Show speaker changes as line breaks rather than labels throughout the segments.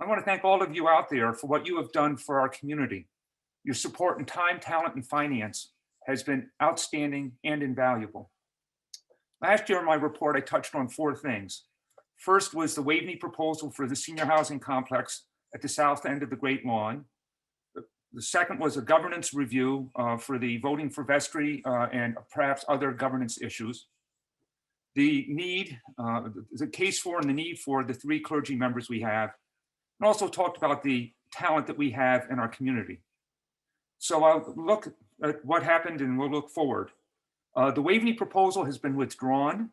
I want to thank all of you out there for what you have done for our community. Your support in time, talent, and finance has been outstanding and invaluable. Last year in my report, I touched on 4 things. First was the Waveney proposal for the senior housing complex at the south end of the Great Lawn. The second was a governance review for the voting for vestry and perhaps other governance issues. The need, the case for and the need for the 3 clergy members we have, and also talked about the talent that we have in our community. So I'll look at what happened and we'll look forward. The Waveney proposal has been withdrawn,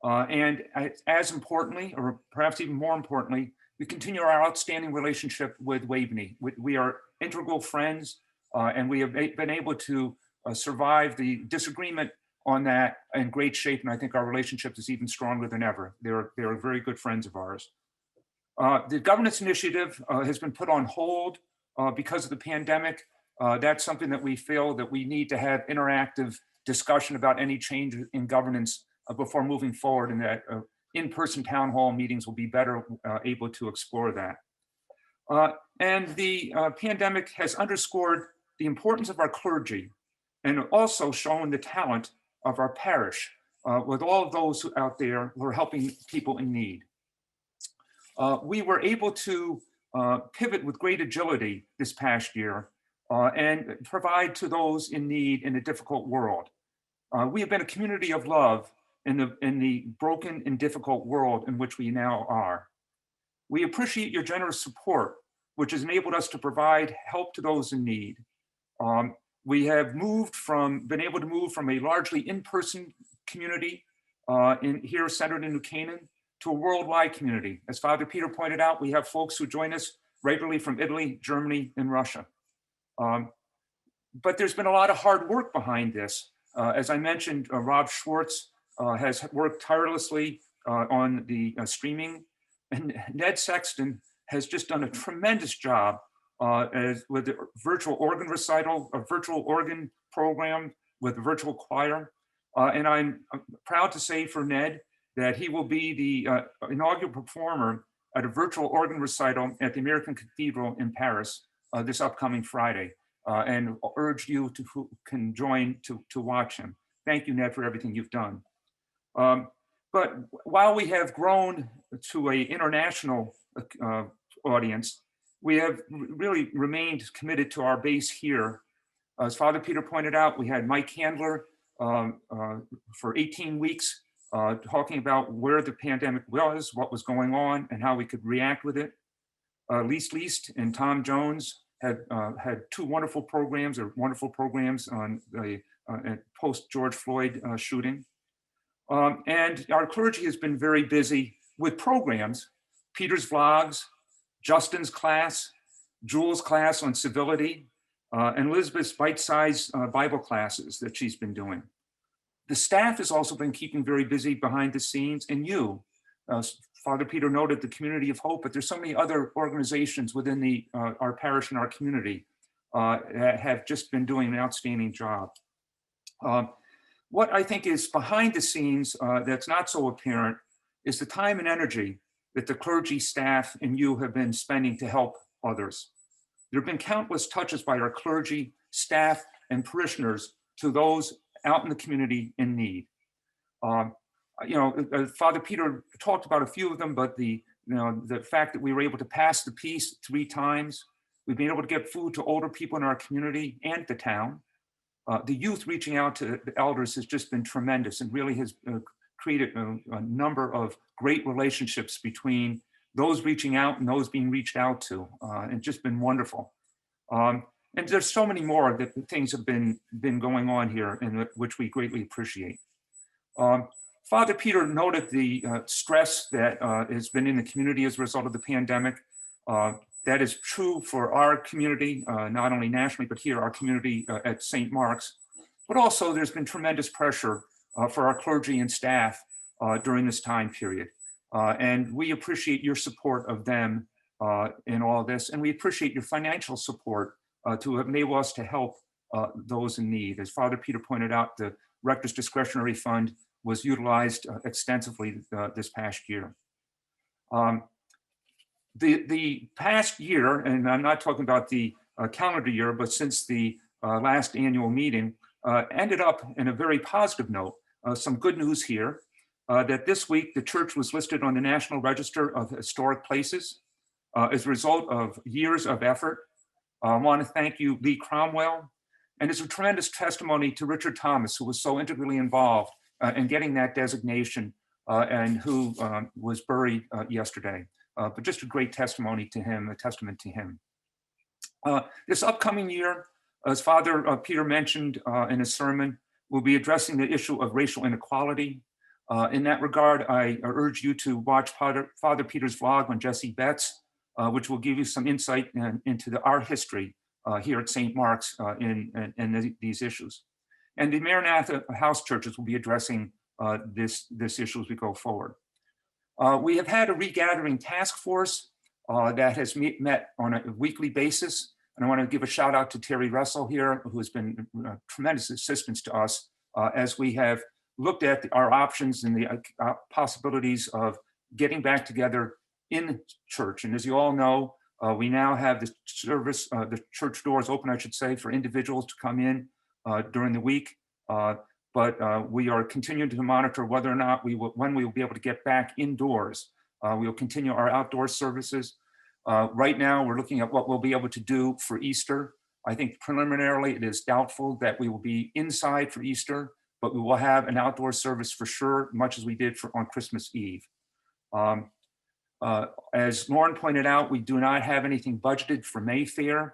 and as importantly, or perhaps even more importantly, we continue our outstanding relationship with Waveney. We are integral friends, and we have been able to survive the disagreement on that in great shape, and I think our relationship is even stronger than ever. They're very good friends of ours. The governance initiative has been put on hold because of the pandemic. That's something that we feel that we need to have interactive discussion about any change in governance before moving forward, and that in-person town hall meetings will be better able to explore that. And the pandemic has underscored the importance of our clergy and also shown the talent of our parish with all of those out there who are helping people in need. We were able to pivot with great agility this past year and provide to those in need in a difficult world. We have been a community of love in the broken and difficult world in which we now are. We appreciate your generous support, which has enabled us to provide help to those in need. We have been able to move from a largely in-person community here centered in New Canaan to a worldwide community. As Father Peter pointed out, we have folks who join us regularly from Italy, Germany, and Russia. But there's been a lot of hard work behind this. As I mentioned, Rob Schwartz has worked tirelessly on the streaming, and Ned Sexton has just done a tremendous job with the virtual organ recital, a virtual organ program with a virtual choir. And I'm proud to say for Ned that he will be the inaugural performer at a virtual organ recital at the American Cathedral in Paris this upcoming Friday, and urge you to can join to watch him. Thank you, Ned, for everything you've done. But while we have grown to an international audience, we have really remained committed to our base here. As Father Peter pointed out, we had Mike Handler for 18 weeks talking about where the pandemic was, what was going on, and how we could react with it. Least and Tom Jones had 2 wonderful programs on the post George Floyd shooting. And our clergy has been very busy with programs, Peter's vlogs, Justin's class, Jules' class on civility, and Elizabeth's bite-sized Bible classes that she's been doing. The staff has also been keeping very busy behind the scenes, and you, Father Peter noted the Community of Hope, but there's so many other organizations within our parish and our community that have just been doing an outstanding job. What I think is behind the scenes that's not so apparent is the time and energy that the clergy, staff, and you have been spending to help others. There have been countless touches by our clergy, staff, and parishioners to those out in the community in need. Father Peter talked about a few of them, but the fact that we were able to pass the peace 3 times, we've been able to get food to older people in our community and the town. The youth reaching out to the elders has just been tremendous and really has created a number of great relationships between those reaching out and those being reached out to, and just been wonderful. And there's so many more that things have been going on here, in which we greatly appreciate. Father Peter noted the stress that has been in the community as a result of the pandemic. That is true for our community, not only nationally, but here, our community at St. Mark's. But also there's been tremendous pressure for our clergy and staff during this time period. And we appreciate your support of them in all of this. And we appreciate your financial support to enable us to help those in need. As Father Peter pointed out, the Rector's Discretionary Fund was utilized extensively this past year. The past year, and I'm not talking about the calendar year, but since the last annual meeting, ended up in a very positive note. Some good news here, that this week the church was listed on the National Register of Historic Places as a result of years of effort. I want to thank you, Lee Cromwell, and it's a tremendous testimony to Richard Thomas, who was so integrally involved in getting that designation and who was buried yesterday. But just a great testimony to him, a testament to him. This upcoming year, as Father Peter mentioned in his sermon, we'll be addressing the issue of racial inequality. In that regard, I urge you to watch Father Peter's vlog on Jesse Betts, which will give you some insight into our history here at St. Mark's in these issues. And the Maranatha house churches will be addressing this issue as we go forward. We have had a regathering task force that has met on a weekly basis. And I want to give a shout out to Terry Russell here, who has been tremendous assistance to us as we have looked at our options and the possibilities of getting back together in church. And as you all know, we now have the service, the church doors open, I should say, for individuals to come in during the week. But we are continuing to monitor whether or not when we will be able to get back indoors. We will continue our outdoor services. Right now, we're looking at what we'll be able to do for Easter. I think preliminarily it is doubtful that we will be inside for Easter, but we will have an outdoor service for sure, much as we did on Christmas Eve. As Lauren pointed out, we do not have anything budgeted for Mayfair.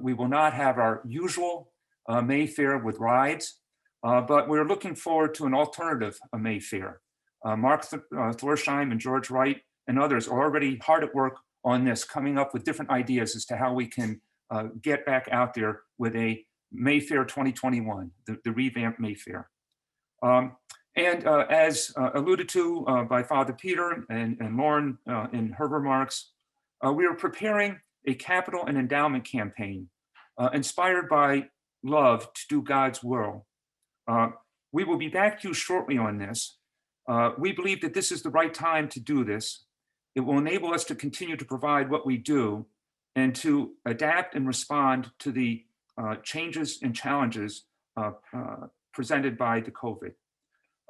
We will not have our usual Mayfair with rides, but we're looking forward to an alternative Mayfair. Mark Thorsheim and George Wright and others are already hard at work on this, coming up with different ideas as to how we can get back out there with a Mayfair 2021, the revamped Mayfair. As alluded to by Father Peter and Lauren in her remarks, we are preparing a capital and endowment campaign inspired by love to do God's will. We will be back to you shortly on this. We believe that this is the right time to do this. It will enable us to continue to provide what we do and to adapt and respond to the changes and challenges presented by the COVID.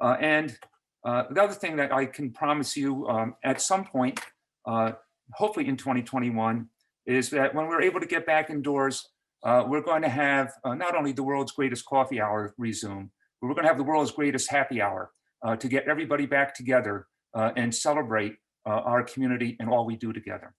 The other thing that I can promise you at some point, hopefully in 2021, is that when we're able to get back indoors, we're going to have not only the world's greatest coffee hour resume, but we're going to have the world's greatest happy hour to get everybody back together and celebrate our community and all we do together.